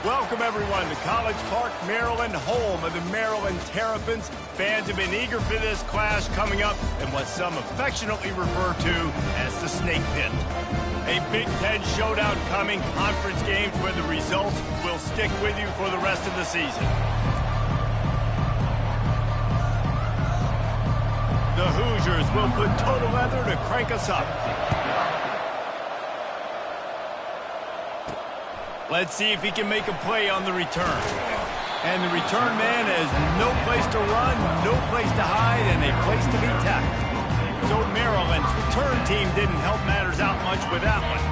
Welcome, everyone, to College Park, Maryland, home of the Maryland Terrapins. Fans have been eager for this clash coming up in what some affectionately refer to as the Snake Pit. A Big Ten showdown coming, conference games where the results will stick with you for the rest of the season. The Hoosiers will put total leather to crank us up. Let's see if he can make a play on the return. And the return man has no place to run, no place to hide, and a place to be tackled. So Maryland's return team didn't help matters out much with that one.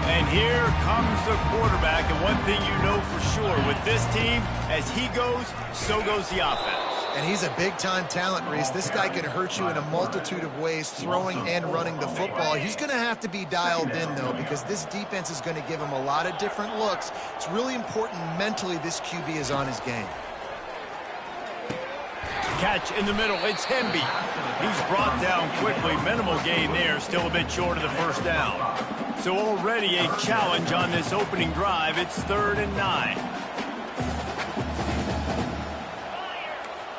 And here comes the quarterback, and one thing you know for sure, with this team, as he goes, so goes the offense. And he's a big-time talent, Reese. This guy can hurt you in a multitude of ways, throwing and running the football. He's going to have to be dialed in, though, because this defense is going to give him a lot of different looks. It's really important mentally this QB is on his game. Catch in the middle. It's Hemby. He's brought down quickly. Minimal gain there. Still a bit short of the first down. So already a challenge on this opening drive. It's 3rd and 9.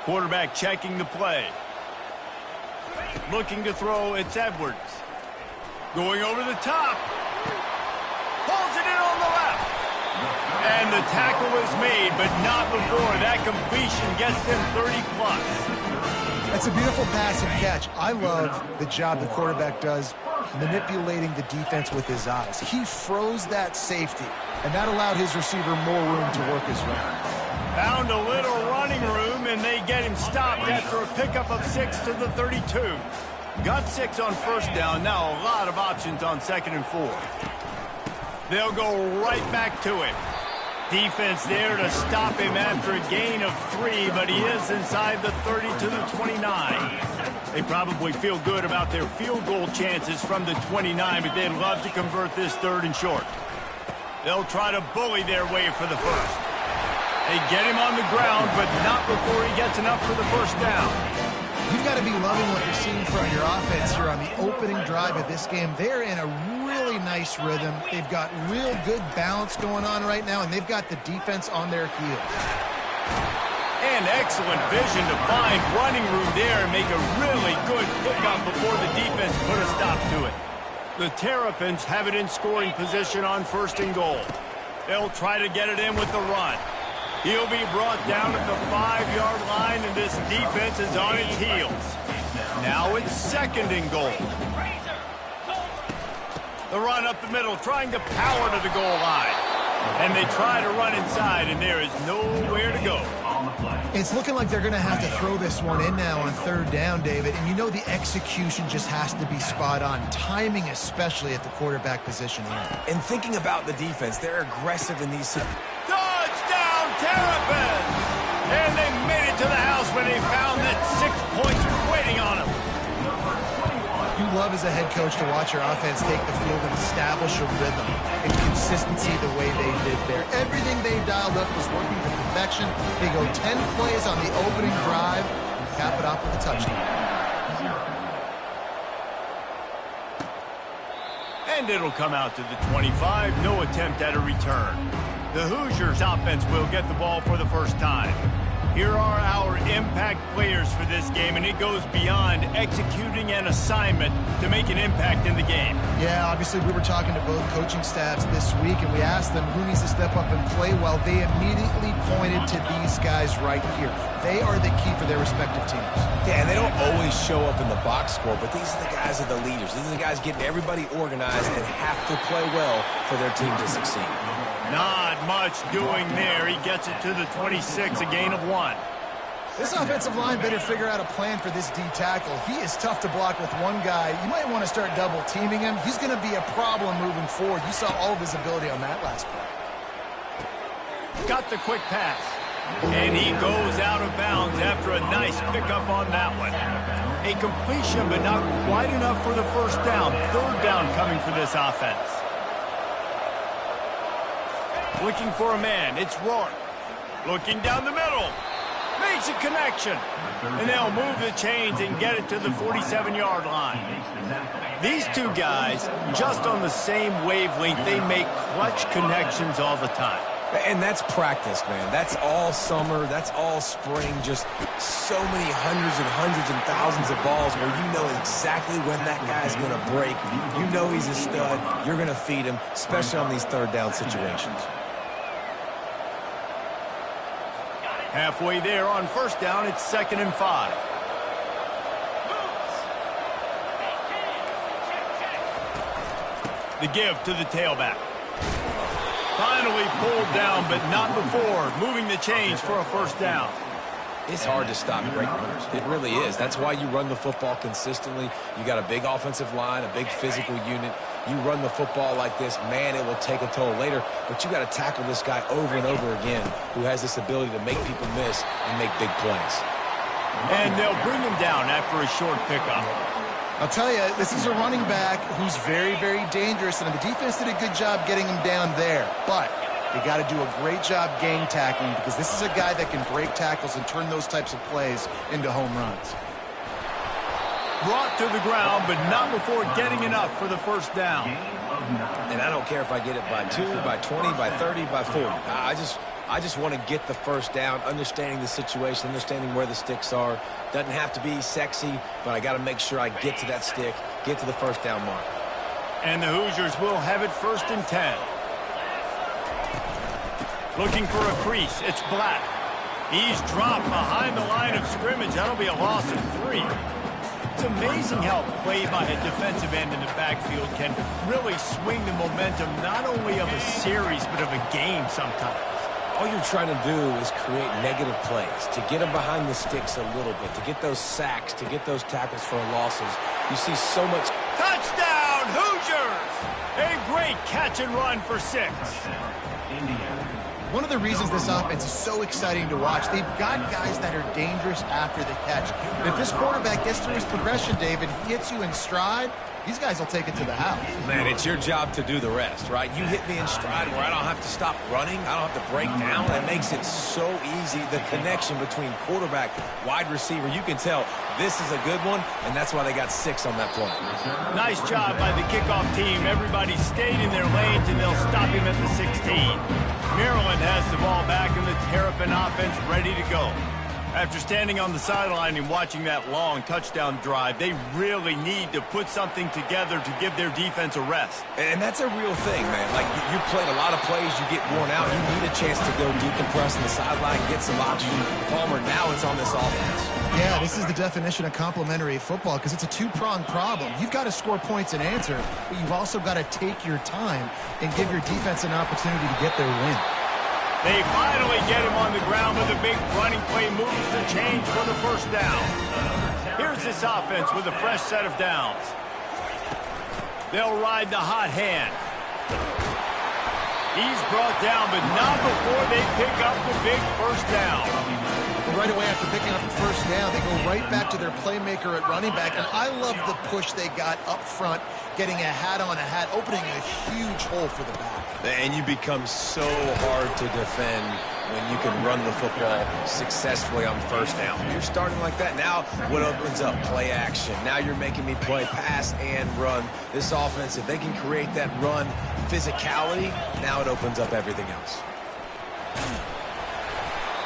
Quarterback checking the play. Looking to throw, it's Edwards. Going over the top. Pulls it in on the left. And the tackle is made, but not before. That completion gets them 30+. That's a beautiful pass and catch. I love the job the quarterback does manipulating the defense with his eyes. He froze that safety, and that allowed his receiver more room to work his route. Found a little running room, and they get him stopped after a pickup of 6 to the 32. Got 6 on first down. Now a lot of options on 2nd and 4. They'll go right back to him. Defense there to stop him after a gain of 3, but he is inside the 30 to the 29. They probably feel good about their field goal chances from the 29, but they'd love to convert this 3rd and short. They'll try to bully their way for the first. They get him on the ground, but not before he gets enough for the first down. You've got to be loving what you're seeing from your offense here on the opening drive of this game. They're in a really nice rhythm. They've got real good balance going on right now, and they've got the defense on their heels. And excellent vision to find running room there and make a really good pickup before the defense put a stop to it. The Terrapins have it in scoring position on 1st and goal. They'll try to get it in with the run. He'll be brought down at the 5-yard line, and this defense is on its heels. Now it's 2nd and goal. The run up the middle, trying to power to the goal line. And they try to run inside, and there is nowhere to go. It's looking like they're going to have to throw this one in now on 3rd down, David. And you know the execution just has to be spot on. Timing especially at the quarterback position here. And thinking about the defense, they're aggressive in these... Touchdown, Terrapins! And they made it to the house when they found that 6 points waiting on them. You love as a head coach to watch your offense take the field and establish a rhythm and consistency the way they did there. Everything they dialed up was working to perfection. They go 10 plays on the opening drive and cap it off with a touchdown. And it'll come out to the 25. No attempt at a return. The Hoosiers offense will get the ball for the first time. Here are our impact players for this game, and it goes beyond executing an assignment to make an impact in the game. Yeah, obviously we were talking to both coaching staffs this week, and we asked them who needs to step up and play well. They immediately pointed to these guys right here. They are the key for their respective teams. Yeah, and they don't always show up in the box score, but these are the guys that are the leaders. These are the guys getting everybody organized and have to play well for their team to succeed. Not much doing there. He gets it to the 26, a gain of 1. This offensive line better figure out a plan for this D tackle. He is tough to block with one guy. You might want to start double teaming him. He's going to be a problem moving forward. You saw all of his ability on that last play. Got the quick pass. And he goes out of bounds after a nice pickup on that one. A completion, but not quite enough for the first down. 3rd down coming for this offense. Looking for a man. It's Rourke. Looking down the middle. Makes a connection. And they'll move the chains and get it to the 47-yard line. These two guys, just on the same wavelength, they make clutch connections all the time. And that's practice, man. That's all summer. That's all spring. Just so many hundreds and thousands of balls where you know exactly when that guy's going to break. You know he's a stud. You're going to feed him, especially on these third down situations. Halfway there on first down, it's 2nd and 5. The give to the tailback. Finally pulled down, but not before moving the chains for a first down. It's hard to stop great runners. It really is. That's why you run the football consistently. You got a big offensive line, a big physical unit. You run the football like this, man, it will take a toll later. But you got to tackle this guy over and over again who has this ability to make people miss and make big plays. And they'll bring him down after a short pickup. I'll tell you, this is a running back who's very, very dangerous, and the defense did a good job getting him down there. But they got to do a great job gang tackling because this is a guy that can break tackles and turn those types of plays into home runs. Brought to the ground, but not before getting enough for the first down. And I don't care if I get it by 2, by 20, by 30, by 40. I just want to get the first down, understanding the situation, understanding where the sticks are. Doesn't have to be sexy, but I got to make sure I get to that stick, get to the first down mark. And the Hoosiers will have it 1st and 10. Looking for a crease. It's Black. He's dropped behind the line of scrimmage. That'll be a loss of 3. It's amazing how play by a defensive end in the backfield can really swing the momentum not only of a series but of a game sometimes. All you're trying to do is create negative plays, to get them behind the sticks a little bit, to get those sacks, to get those tackles for losses. You see so much. Touchdown, Hoosiers! A great catch and run for 6. One of the reasons this offense is so exciting to watch, they've got guys that are dangerous after the catch. And if this quarterback gets through his progression, David, hits you in stride, these guys will take it to the house. Man, it's your job to do the rest, right? You hit me in stride where I don't have to stop running. I don't have to break down. It makes it so easy. The connection between quarterback, wide receiver, you can tell this is a good one, and that's why they got 6 on that play. Nice job by the kickoff team. Everybody stayed in their lanes, and they'll stop him at the 16. Maryland has the ball back, and the Terrapin offense ready to go. After standing on the sideline and watching that long touchdown drive, they really need to put something together to give their defense a rest. And that's a real thing, man. Like, you played a lot of plays, you get worn out, you need a chance to go decompress on the sideline, get some oxygen. Palmer, now it's on this offense. Yeah, this is the definition of complementary football because it's a two-pronged problem. You've got to score points and answer, but you've also got to take your time and give your defense an opportunity to get their win. They finally get him on the ground with a big running play, moves the change for the first down. Here's this offense with a fresh set of downs. They'll ride the hot hand. He's brought down, but not before they pick up the big first down. Right away after picking up the first down, they go right back to their playmaker at running back. And I love the push they got up front, getting a hat on a hat, opening a huge hole for the back. And you become so hard to defend when you can run the football successfully on first down. You're starting like that. Now what opens up? Play action. Now you're making me play pass and run. This offense, if they can create that run physicality, now it opens up everything else.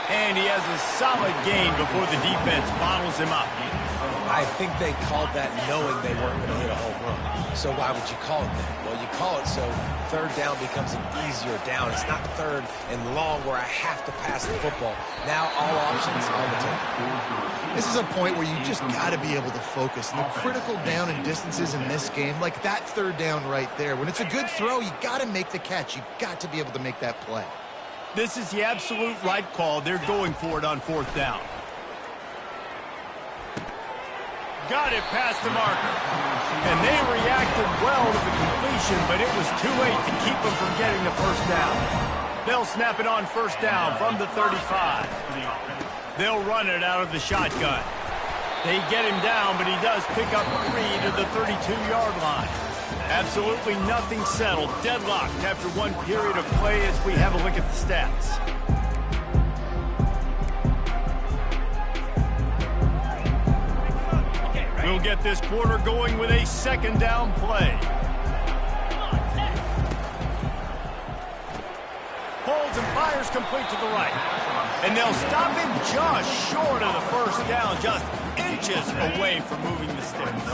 And he has a solid gain before the defense bottles him up. I think they called that knowing they weren't going to hit a home run. So why would you call it that? Well, you call it so third down becomes an easier down. It's not third and long where I have to pass the football. Now all options on the table. This is a point where you just got to be able to focus. And the critical down and distances in this game, like that third down right there, when it's a good throw, you got to make the catch. You've got to be able to make that play. This is the absolute right call. They're going for it on fourth down. Got it past the marker. And they reacted well to the completion, but it was too late to keep them from getting the first down. They'll snap it on first down from the 35. They'll run it out of the shotgun. They get him down, but he does pick up 3 to the 32-yard line. Absolutely nothing settled. Deadlocked after one period of play as we have a look at the stats. We'll get this quarter going with a second down play. Holds him fires complete to the right. And they'll stop him just short of the first down, just inches away from moving the sticks.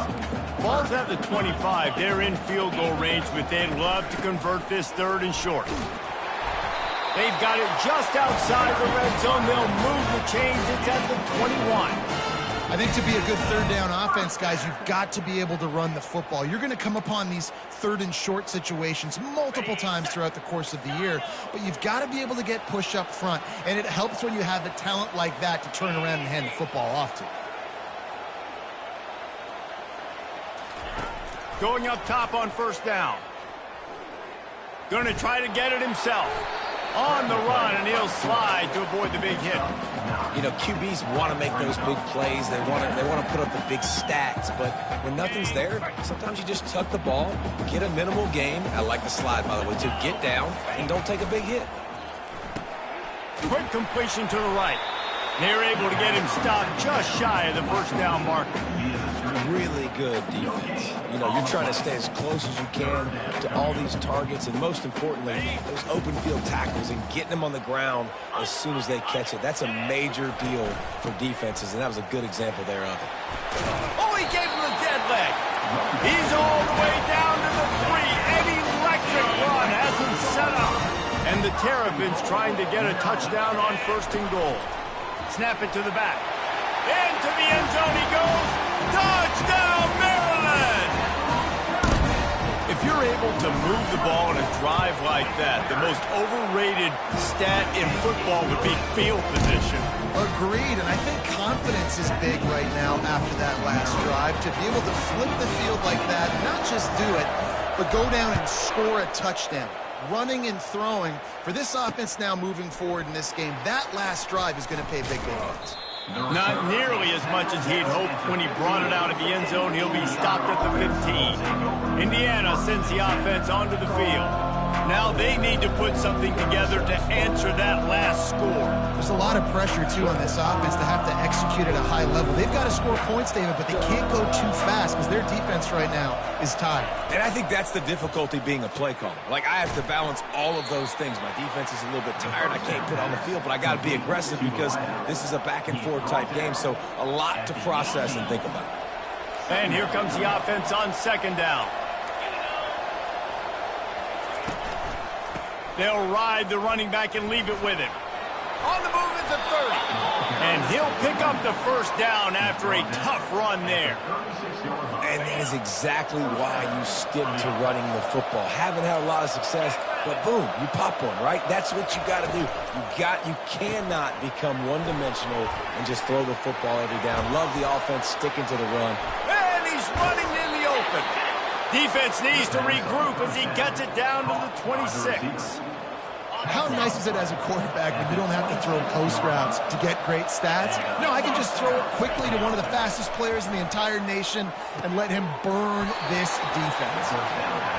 Ball's at the 25. They're in field goal range, but they'd love to convert this 3rd and short. They've got it just outside the red zone. They'll move the chains. It's at the 21. I think to be a good 3rd down offense, guys, you've got to be able to run the football. You're going to come upon these 3rd and short situations multiple times throughout the course of the year, but you've got to be able to get push up front, and it helps when you have a talent like that to turn around and hand the football off to. Going up top on 1st down. Going to try to get it himself. On the run, and he'll slide to avoid the big hit. You know, QBs want to make those big plays. They want to put up the big stats, but when nothing's there, sometimes you just tuck the ball, get a minimal gain. I like the slide, by the way, too. Get down and don't take a big hit. Quick completion to the right. They're able to get him stopped just shy of the 1st down marker. Really good defense. You know, you're trying to stay as close as you can to all these targets, and most importantly, those open field tackles and getting them on the ground as soon as they catch it. That's a major deal for defenses, and that was a good example there of it. Oh, he gave him the dead leg. He's all the way down to the 3. An electric run has him set up. And the Terrapins trying to get a touchdown on 1st and goal. Snap it to the back. Into the end zone he goes. Touchdown, Maryland! If you're able to move the ball in a drive like that, the most overrated stat in football would be field position. Agreed, and I think confidence is big right now after that last drive. To be able to flip the field like that, not just do it, but go down and score a touchdown. Running and throwing. For this offense now moving forward in this game, that last drive is going to pay big dividends. Not nearly as much as he'd hoped when he brought it out of the end zone. He'll be stopped at the 15. Indiana sends the offense onto the field. Now they need to put something together to answer that last score. There's a lot of pressure, too, on this offense to have to execute at a high level. They've got to score points, David, but they can't go too fast because their defense right now is tired. And I think that's the difficulty being a play caller. Like, I have to balance all of those things. My defense is a little bit tired. I can't put on the field, but I got to be aggressive because this is a back-and-forth type game, so a lot to process and think about. And here comes the offense on 2nd down. They'll ride the running back and leave it with him. On the move at the 30. And he'll pick up the 1st down after a tough run there. And that is exactly why you stick to running the football. Haven't had a lot of success, but boom, you pop one, right? That's what you got to do. You cannot become one-dimensional and just throw the football every down. Love the offense sticking to the run. And he's running in the open. Defense needs to regroup as he gets it down to the 26. How nice is it as a quarterback when you don't have to throw post routes to get great stats? No, I can just throw it quickly to one of the fastest players in the entire nation and let him burn this defense.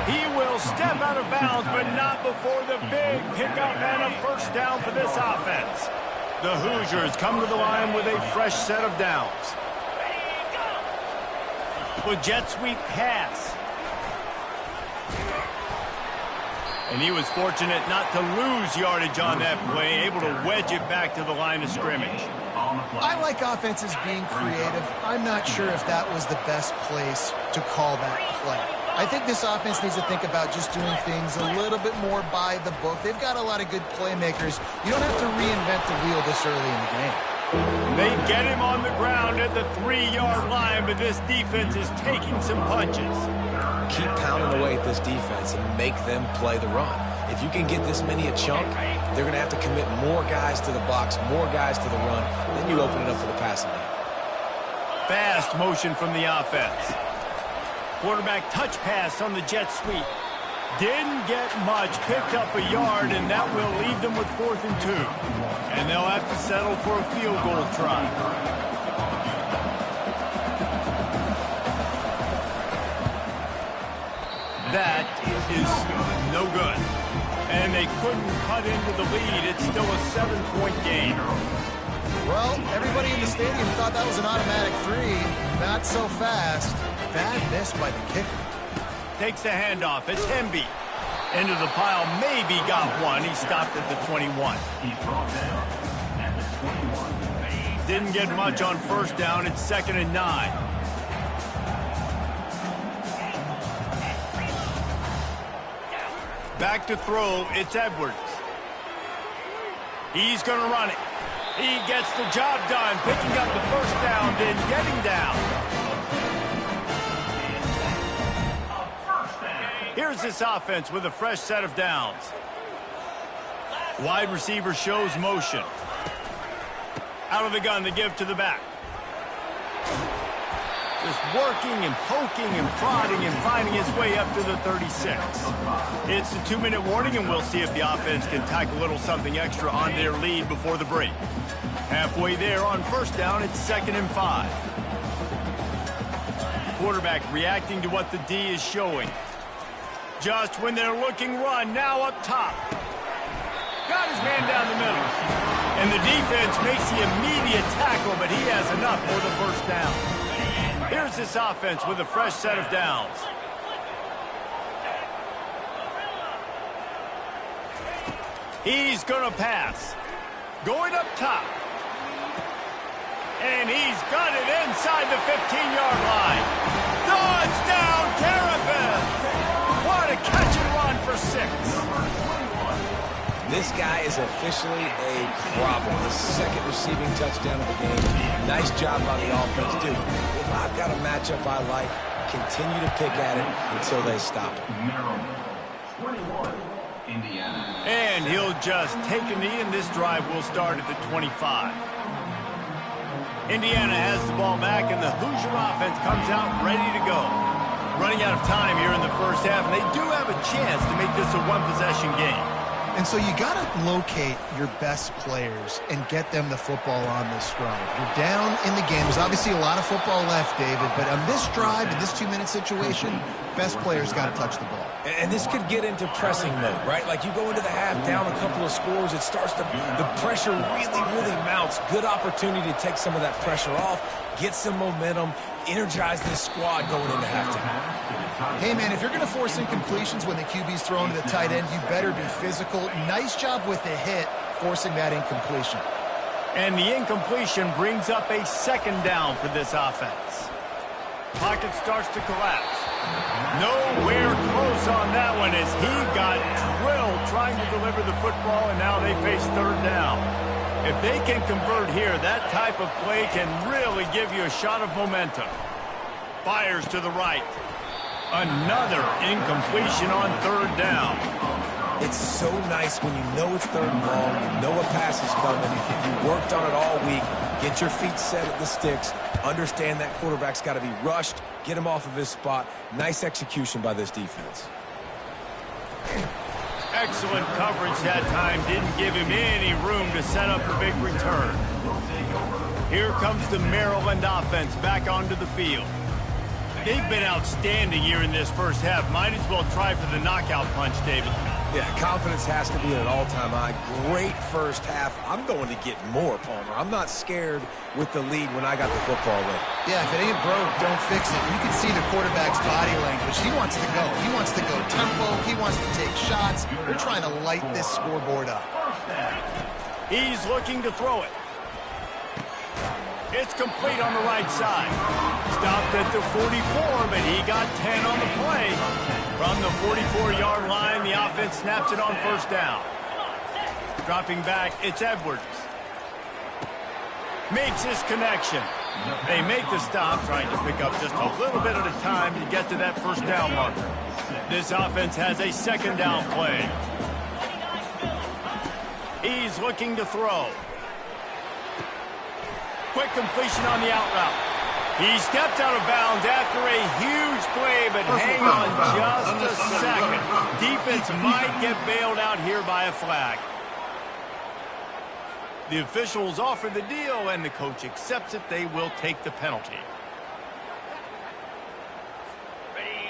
He will step out of bounds, but not before the big pickup and a 1st down for this offense. The Hoosiers come to the line with a fresh set of downs. With jet sweep pass. And he was fortunate not to lose yardage on that play, able to wedge it back to the line of scrimmage. I like offenses being creative. I'm not sure if that was the best place to call that play. I think this offense needs to think about just doing things a little bit more by the book. They've got a lot of good playmakers. You don't have to reinvent the wheel this early in the game. They get him on the ground at the 3-yard line, but this defense is taking some punches. Keep pounding away at this defense and make them play the run. If you can get this many a chunk, they're going to have to commit more guys to the box, more guys to the run. Then you open it up for the passing game. Fast motion from the offense. Quarterback touch pass on the jet sweep. Didn't get much, picked up a yard, and that will leave them with 4th and 2. And they'll have to settle for a field goal try. That is no good. And they couldn't cut into the lead. It's still a 7-point game. Well, everybody in the stadium thought that was an automatic 3. Not so fast. Bad miss by the kicker. Takes the handoff. It's Hemby. Into the pile, maybe got one. He stopped at the 21. Didn't get much on first down. It's 2nd and 9. Back to throw. It's Edwards. He's going to run it. He gets the job done, picking up the first down, then getting down. Here's this offense with a fresh set of downs. Wide receiver shows motion. Out of the gun, they give to the back. Just working and poking and prodding and finding his way up to the 36. It's a 2-minute warning, and we'll see if the offense can tack a little something extra on their lead before the break. Halfway there on first down, it's 2nd and 5. Quarterback reacting to what the D is showing. Just when they're looking run, now up top. Got his man down the middle. And the defense makes the immediate tackle, but he has enough for the first down. Here's this offense with a fresh set of downs. He's going to pass. Going up top. And he's got it inside the 15-yard line. Touchdown, Terps! What a catch and run for 6. This guy is officially a problem. The second receiving touchdown of the game. Nice job by the offense, dude. If I've got a matchup I like, continue to pick at it until they stop it. And he'll just take a knee, and this drive will start at the 25. Indiana has the ball back, and the Hoosier offense comes out ready to go. Running out of time here in the first half, and they do have a chance to make this a one-possession game. And so you got to locate your best players and get them the football on this drive. You're down in the game. There's obviously a lot of football left, David, but on this drive, in this 2-minute situation, best players got to touch the ball. And this could get into pressing mode, right? Like you go into the half down a couple of scores, it starts to, the pressure really mounts. Good opportunity to take some of that pressure off, get some momentum, energize this squad going into halftime. Hey, man, if you're going to force incompletions when the QB's throwing to the tight end, you better be physical. Nice job with the hit, forcing that incompletion. And the incompletion brings up a 2nd down for this offense. Pocket starts to collapse. Nowhere close on that one as he got drilled trying to deliver the football, and now they face 3rd down. If they can convert here, that type of play can really give you a shot of momentum. Fires to the right. Another incompletion on 3rd down. It's so nice when you know it's 3rd and long, you know a pass is coming, you worked on it all week, get your feet set at the sticks, understand that quarterback's got to be rushed, get him off of his spot. Nice execution by this defense. Excellent coverage that time. Didn't give him any room to set up a big return. Here comes the Maryland offense back onto the field. They've been outstanding here in this first half. Might as well try for the knockout punch, David. Yeah, confidence has to be at an all-time high. Great first half. I'm going to get more, Palmer. I'm not scared with the lead when I got the football ready. Yeah, if it ain't broke, don't fix it. You can see the quarterback's body language. He wants to go. He wants to go tempo. He wants to take shots. They're trying to light this scoreboard up. He's looking to throw it. It's complete on the right side. Stopped at the 44, but he got 10 on the play. From the 44-yard line, the offense snaps it on 1st down. Dropping back, it's Edwards. Makes his connection. They make the stop, trying to pick up just a little bit at a time to get to that 1st down marker. This offense has a 2nd down play. He's looking to throw. Quick completion on the out route. He stepped out of bounds after a huge play, but hang on just a second. Defense might get bailed out here by a flag. The officials offer the deal, and the coach accepts it. They will take the penalty.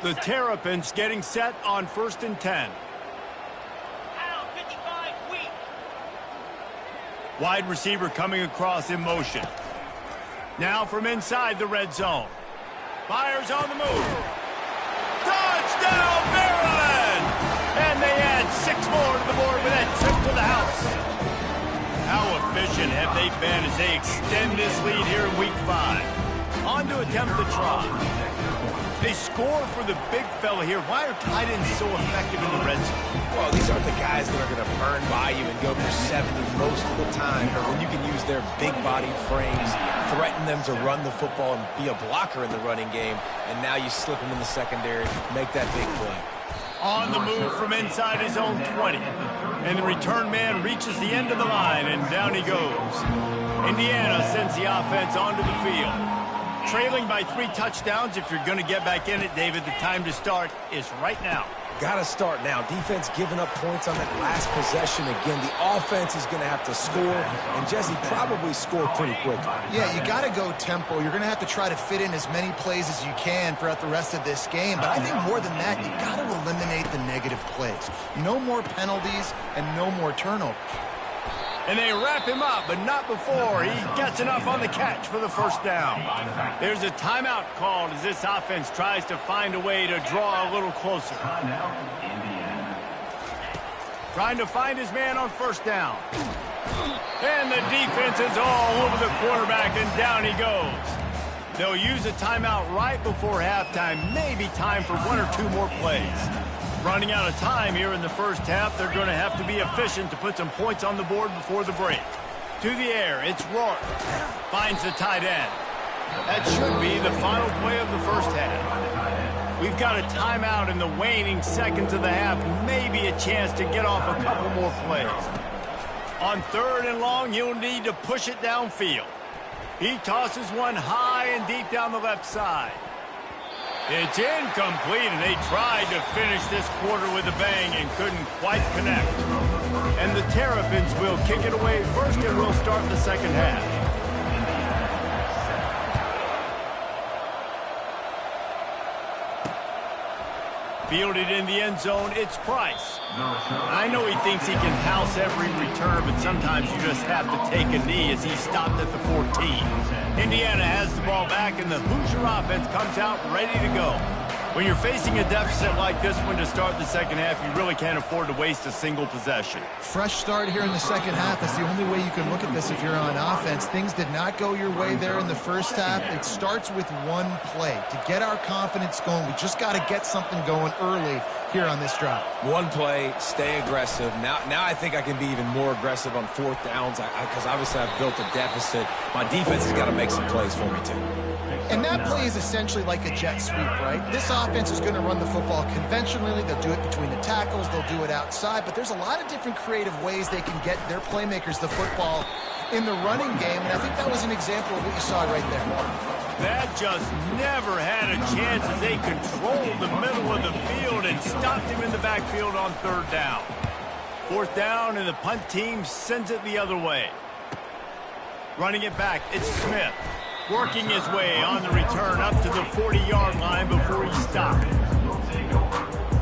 The Terrapins getting set on 1st and 10. Wide receiver coming across in motion. Now from inside the red zone. Fires on the move. Touchdown, Maryland! And they the house. How efficient have they been as they extend this lead here in Week 5? On to attempt the try. They score for the big fella here. Why are tight ends so effective in the red zone? Well, these aren't the guys that are going to burn by you and go for 70 most of the time, but when you can use their big-bodied frames, threaten them to run the football and be a blocker in the running game, and now you slip them in the secondary, make that big play. On the move from inside his own 20. And the return man reaches the end of the line, and down he goes. Indiana sends the offense onto the field. Trailing by 3 touchdowns. If you're going to get back in it, David, the time to start is right now. Got to start now. Defense giving up points on that last possession. Again, the offense is going to have to score, and Jesse probably scored pretty quickly. Yeah, you got to go tempo. You're going to have to try to fit in as many plays as you can throughout the rest of this game. But I think more than that, you got to eliminate the negative plays. No more penalties and no more turnovers. And they wrap him up, but not before he gets enough on the catch for the first down. There's a timeout called as this offense tries to find a way to draw a little closer. Trying to find his man on first down. And the defense is all over the quarterback, and down he goes. They'll use a timeout right before halftime. Maybe time for 1 or 2 more plays. Running out of time here in the first half. They're going to have to be efficient to put some points on the board before the break. To the air, it's Rourke. Finds the tight end. That should be the final play of the first half. We've got a timeout in the waning seconds of the half. Maybe a chance to get off a couple more plays. On 3rd and long, you'll need to push it downfield. He tosses one high and deep down the left side. It's incomplete, and they tried to finish this quarter with a bang and couldn't quite connect. And the Terrapins will kick it away first, and we'll start the second half. Fielded in the end zone, it's Price. I know he thinks he can house every return, but sometimes you just have to take a knee as he stopped at the 14. Indiana has the ball back, and the Hoosier offense comes out ready to go. When you're facing a deficit like this one to start the second half, you really can't afford to waste a single possession. Fresh start here in the second half. That's the only way you can look at this if you're on offense. Things did not go your way there in the first half. It starts with one play. To get our confidence going, we just got to get something going early here on this drive. One play, stay aggressive. Now I think I can be even more aggressive on 4th downs because obviously I've built a deficit. My defense has got to make some plays for me too. And that play is essentially like a jet sweep, right? This offense is going to run the football conventionally. They'll do it between the tackles. They'll do it outside. But there's a lot of different creative ways they can get their playmakers the football in the running game. And I think that was an example of what you saw right there. That just never had a chance as they controlled the middle of the field and stopped him in the backfield on 3rd down. 4th down, and the punt team sends it the other way. Running it back, it's Smith. Working his way on the return up to the 40-yard line before he stopped.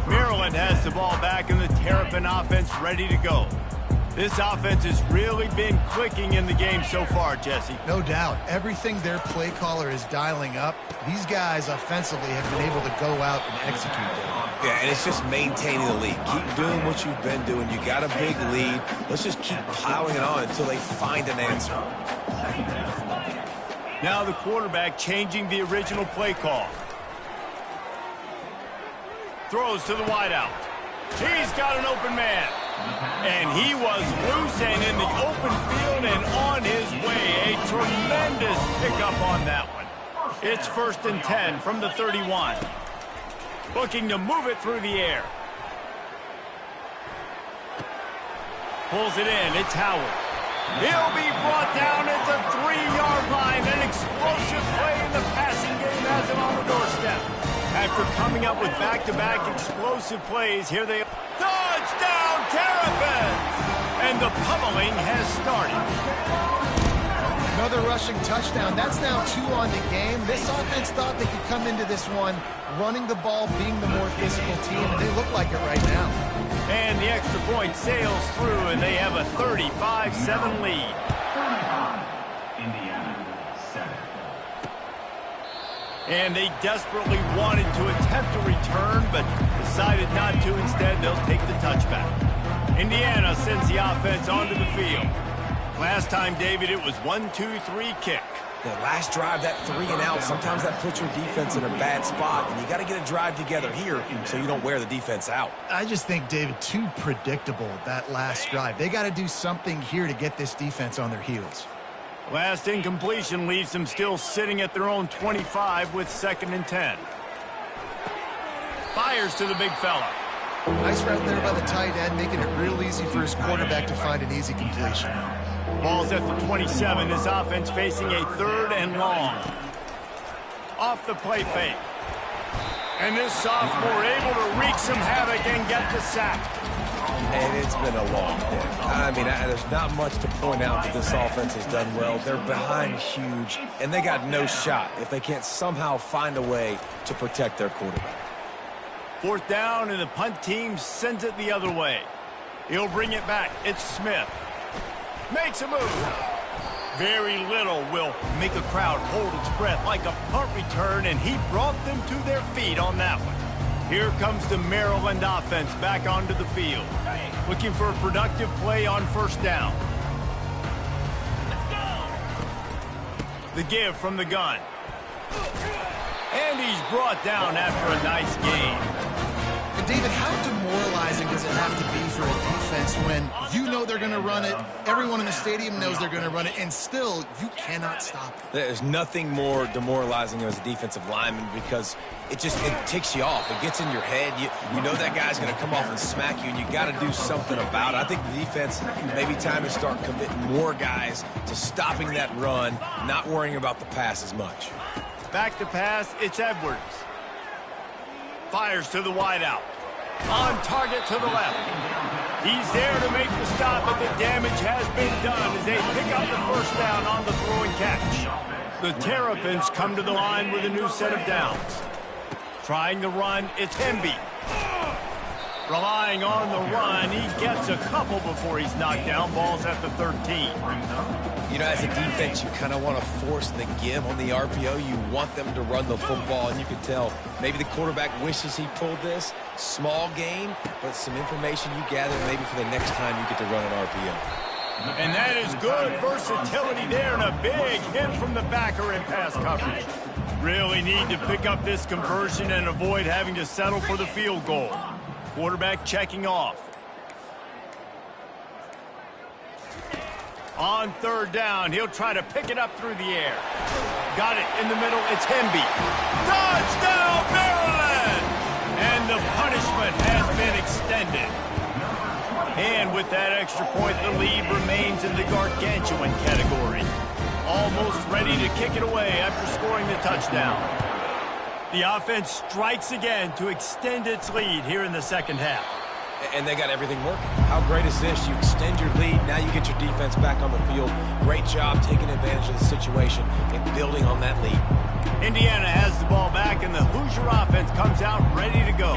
Maryland has the ball back, and the Terrapin offense ready to go. This offense has really been clicking in the game so far, Jesse. No doubt. Everything their play caller is dialing up, these guys offensively have been able to go out and execute them. Yeah, and it's just maintaining the lead. Keep doing what you've been doing. You got a big lead. Let's just keep piling it on until they find an answer. Now the quarterback changing the original play call. Throws to the wideout. He's got an open man. And he was loose and in the open field and on his way. A tremendous pickup on that one. It's 1st and 10 from the 31. Looking to move it through the air. Pulls it in. It's Howard. He'll be brought down at the 3-yard line. An explosive play in the passing game has him on the doorstep. After coming up with back-to-back explosive plays, here they are. Touchdown, Terrapins! And the pummeling has started. Another rushing touchdown. That's now 2 on the game. This offense thought they could come into this one running the ball, being the more physical team, and they look like it right now. And the extra point sails through, and they have a 35-7 lead. And they desperately wanted to attempt a return, but decided not to. Instead, they'll take the touchback. Indiana sends the offense onto the field. Last time, David, it was 1-2-3 kick. The last drive, that 3 and out, sometimes that puts your defense in a bad spot, and you got to get a drive together here so you don't wear the defense out. I just think, David, too predictable, that last drive. They got to do something here to get this defense on their heels. Last incompletion leaves them still sitting at their own 25 with 2nd and 10. Fires to the big fella. Nice route there by the tight end, making it real easy for his quarterback to find an easy completion. Ball's at the 27. His offense facing a 3rd and long. Off the play fake. And this sophomore able to wreak some havoc and get the sack. And it's been a long day. I mean, there's not much to point out that this offense has done well. They're behind huge, and they got no shot if they can't somehow find a way to protect their quarterback. 4th down, and the punt team sends it the other way. He'll bring it back. It's Smith. Makes a move. Very little will make a crowd hold its breath like a punt return, and he brought them to their feet on that one. Here comes the Maryland offense back onto the field, looking for a productive play on 1st down. The give from the gun. And he's brought down after a nice gain. And David, how demoralizing does it have to be for a defense when you know they're going to run it, everyone in the stadium knows they're going to run it, and still you cannot stop it? There's nothing more demoralizing as a defensive lineman because it ticks you off. It gets in your head. You know that guy's going to come off and smack you, and you got to do something about it. I think the defense, maybe time to start committing more guys to stopping that run, not worrying about the pass as much. Back to pass, it's Edwards. Fires to the wideout. On target to the left. He's there to make the stop, but the damage has been done as they pick up the 1st down on the throw and catch. The Terrapins come to the line with a new set of downs. Trying the run, it's Hemby. Relying on the run, he gets a couple before he's knocked down. Ball's at the 13. You know, as a defense, you kind of want to force the give on the RPO. You want them to run the football, and you can tell maybe the quarterback wishes he pulled this. Small gain, but some information you gather maybe for the next time you get to run an RPO. And that is good versatility there, and a big hit from the backer in pass coverage. Really need to pick up this conversion and avoid having to settle for the field goal. Quarterback checking off. On 3rd down, he'll try to pick it up through the air. Got it in the middle, it's Hemby. Touchdown, Maryland! And the punishment has been extended. And with that extra point, the lead remains in the gargantuan category. Almost ready to kick it away after scoring the touchdown. The offense strikes again to extend its lead here in the 2nd half. And they got everything working. How great is this? You extend your lead, now you get your defense back on the field. Great job taking advantage of the situation and building on that lead. Indiana has the ball back, and the Hoosier offense comes out ready to go.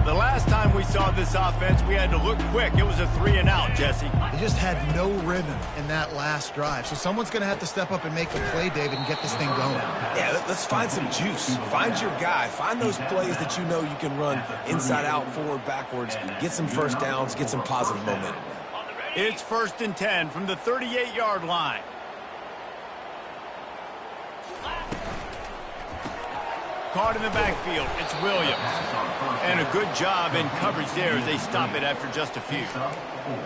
The last time we saw this offense, we had to look quick. It was a 3 and out, Jesse. They just had no rhythm in that last drive. So someone's going to have to step up and make a play, David, and get this thing going. Yeah, let's find some juice. Find your guy. Find those plays that you know you can run inside out, forward, backwards. Get some 1st downs. Get some positive momentum. It's 1st and 10 from the 38-yard line. Caught in the backfield, it's Williams. And a good job in coverage there as they stop it after just a few.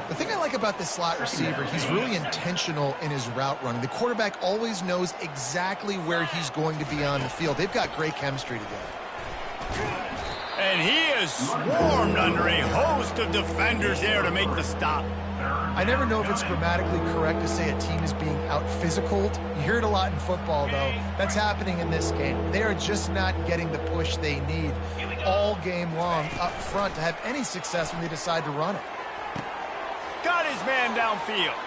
The thing I like about this slot receiver, he's really intentional in his route running. The quarterback always knows exactly where he's going to be on the field. They've got great chemistry together. And he is swarmed under a host of defenders there to make the stop. I never know if it's grammatically correct to say a team is being out-physicaled. You hear it a lot in football, though. That's happening in this game. They are just not getting the push they need all game long up front to have any success when they decide to run it. Got his man downfield.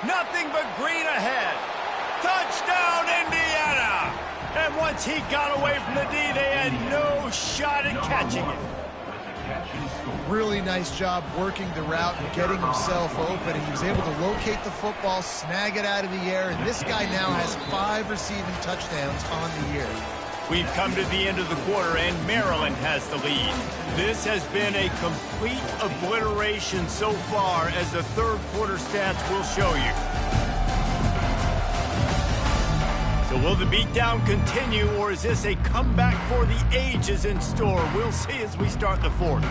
Nothing but green ahead. Touchdown, Indiana! And once he got away from the D, they had no shot at catching it. Really nice job working the route and getting himself open. And he was able to locate the football, snag it out of the air, and this guy now has 5 receiving touchdowns on the year. We've come to the end of the quarter, and Maryland has the lead. This has been a complete obliteration so far, as the third quarter stats will show you. So will the beatdown continue, or is this a comeback for the ages in store? We'll see as we start the fourth.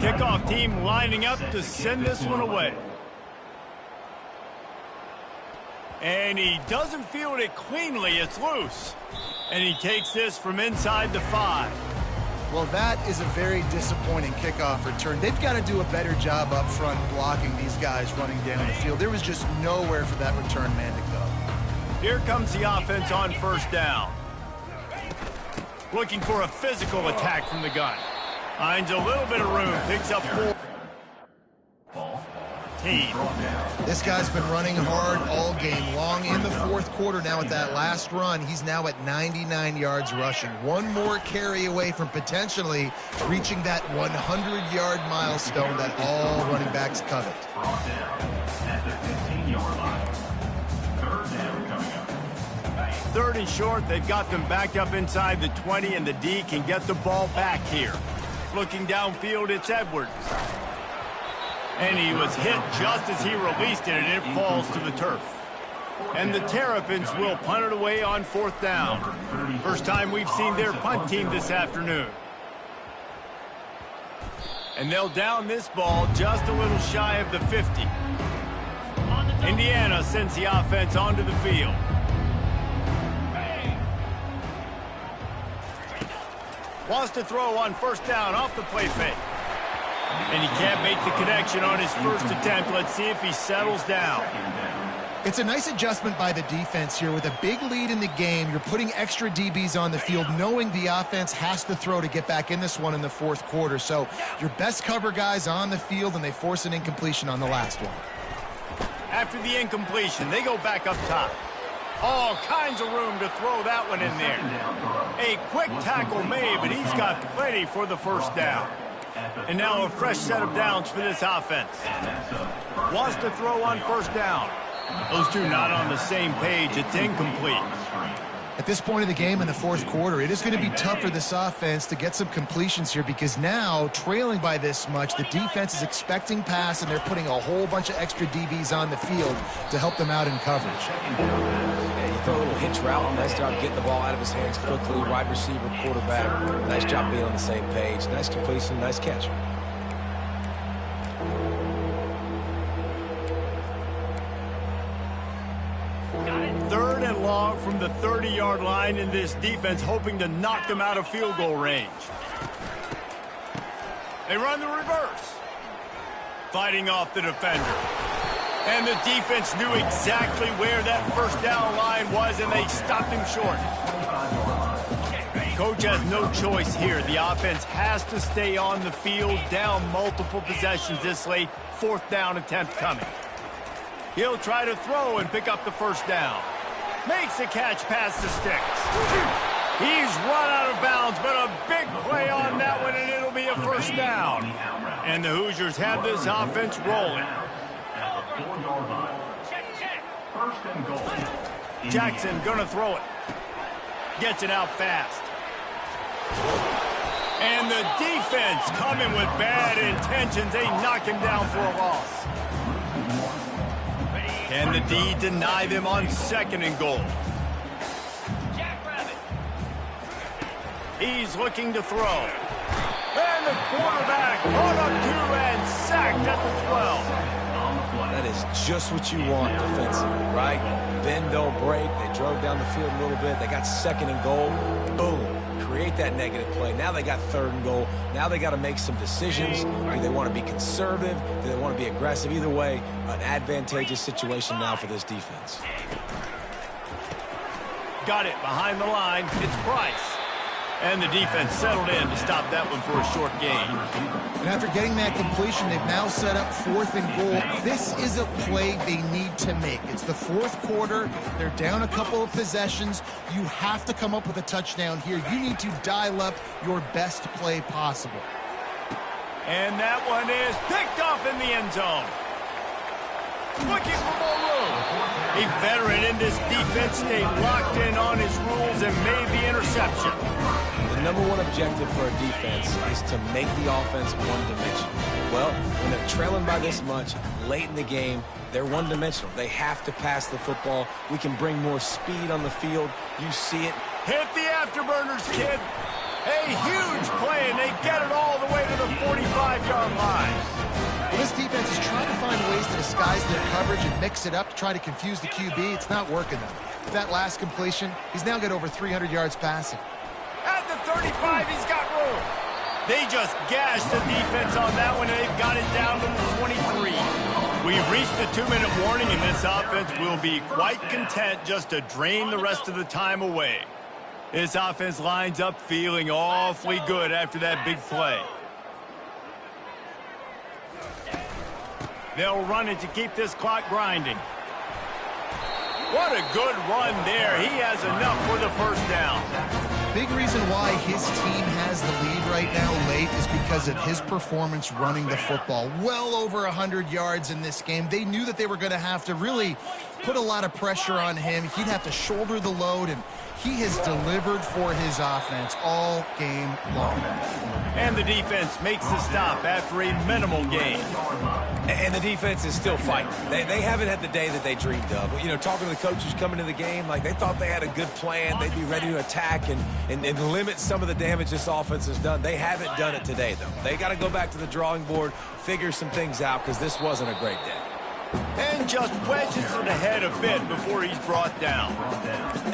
Kickoff team lining up to send this one away. And he doesn't field it cleanly. It's loose. And he takes this from inside the 5. Well, that is a very disappointing kickoff return. They've got to do a better job up front blocking these guys running down the field. There was just nowhere for that return man to go. Here comes the offense on first down. Looking for a physical attack from the gun. Finds a little bit of room. Picks up 4. This guy's been running hard all game long. In the fourth quarter now with that last run, he's now at 99 yards rushing. One more carry away from potentially reaching that 100-yard milestone that all running backs covet. Third and short. They've got them backed up inside the 20, and the D can get the ball back here. Looking downfield, it's Edwards. And he was hit just as he released it, and it falls to the turf. And the Terrapins will punt it away on fourth down. First time we've seen their punt team this afternoon. And they'll down this ball just a little shy of the 50. Indiana sends the offense onto the field. Wants to throw on first down off the play fake. And he can't make the connection on his first attempt. Let's see if he settles down. It's a nice adjustment by the defense here. With a big lead in the game, you're putting extra DBs on the field, knowing the offense has to throw to get back in this one in the fourth quarter. So your best cover guys on the field, and they force an incompletion on the last one. After the incompletion, they go back up top. All kinds of room to throw that one in there. A quick tackle made, but he's got plenty for the first down. And now a fresh set of downs for this offense. Wants to throw on first down. Those two not on the same page. It's incomplete. At this point of the game in the fourth quarter, it is going to be tough for this offense to get some completions here, because now, trailing by this much, the defense is expecting pass, and they're putting a whole bunch of extra DBs on the field to help them out in coverage. Yeah, you throw a little hitch route. Nice job getting the ball out of his hands quickly. Wide receiver, quarterback. Nice job being on the same page. Nice completion, nice catch. Third and long from the 30-yard line, in this defense hoping to knock them out of field goal range. They run the reverse. Fighting off the defender. And the defense knew exactly where that first down line was, and they stopped him short. Coach has no choice here. The offense has to stay on the field, down multiple possessions this late. Fourth down attempt coming. He'll try to throw and pick up the first down. Makes the catch past the sticks. He's run out of bounds, but a big play on that one, and it'll be a first down. And the Hoosiers have this offense rolling. Jackson gonna throw it. Gets it out fast. And the defense coming with bad intentions. They knock him down for a loss. Can the D deny them on second and goal? He's looking to throw. And the quarterback brought up 2 and sacked at the 12. That is just what you want defensively, right? Bend, don't break. They drove down the field a little bit. They got second and goal. Boom. Create that negative play. Now they got third and goal. Now they got to make some decisions. Do they want to be conservative? Do they want to be aggressive? Either way, an advantageous situation now for this defense. Got it behind the line. It's Price. And the defense settled in to stop that one for a short gain. And after getting that completion, they've now set up fourth and goal. This is a play they need to make. It's the fourth quarter. They're down a couple of possessions. You have to come up with a touchdown here. You need to dial up your best play possible. And that one is picked off in the end zone. Looking for more room. A veteran in this defense stayed locked in on his rules and made the interception. The number one objective for a defense is to make the offense one-dimensional. Well, when they're trailing by this much late in the game, they're one-dimensional. They have to pass the football. We can bring more speed on the field. You see it. Hit the afterburners, kid. A huge play, and they get it all the way to the 45-yard line. Well, this defense is trying to find ways to disguise their coverage and mix it up to try to confuse the QB. It's not working, though. With that last completion, he's now got over 300 yards passing. At the 35, he's got room. They just gashed the defense on that one, and they've got it down to the 23. We've reached the 2-minute warning, and this offense will be quite content just to drain the rest of the time away. This offense lines up feeling awfully good after that big play. They'll run it to keep this clock grinding. What a good run there. He has enough for the first down. Big reason why his team has the lead right now late is because of his performance running the football. Well over 100 yards in this game. They knew that they were going to have to really put a lot of pressure on him. He'd have to shoulder the load, and he has delivered for his offense all game long. And the defense makes the stop after a minimal gain. And the defense is still fighting. They haven't had the day that they dreamed of. You know, talking to the coaches coming to the game, like they thought they had a good plan. They'd be ready to attack and limit some of the damage this offense has done. They haven't done it today, though. They got to go back to the drawing board, figure some things out, because this wasn't a great day. And just wedges it ahead a bit before he's brought down.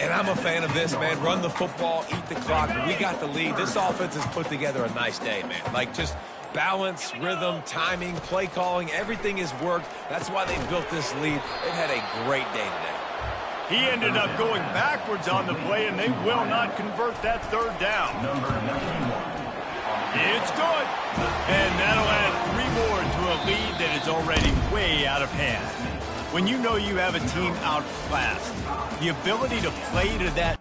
And I'm a fan of this, man. Run the football, eat the clock. We got the lead. This offense has put together a nice day, man. Like, just balance, rhythm, timing, play calling, everything has worked. That's why they built this lead. They've had a great day today. He ended up going backwards on the play, and they will not convert that third down. It's good. And that'll add 3 more to a lead that is already way out of hand. When you know you have a team outclassed, the ability to play to that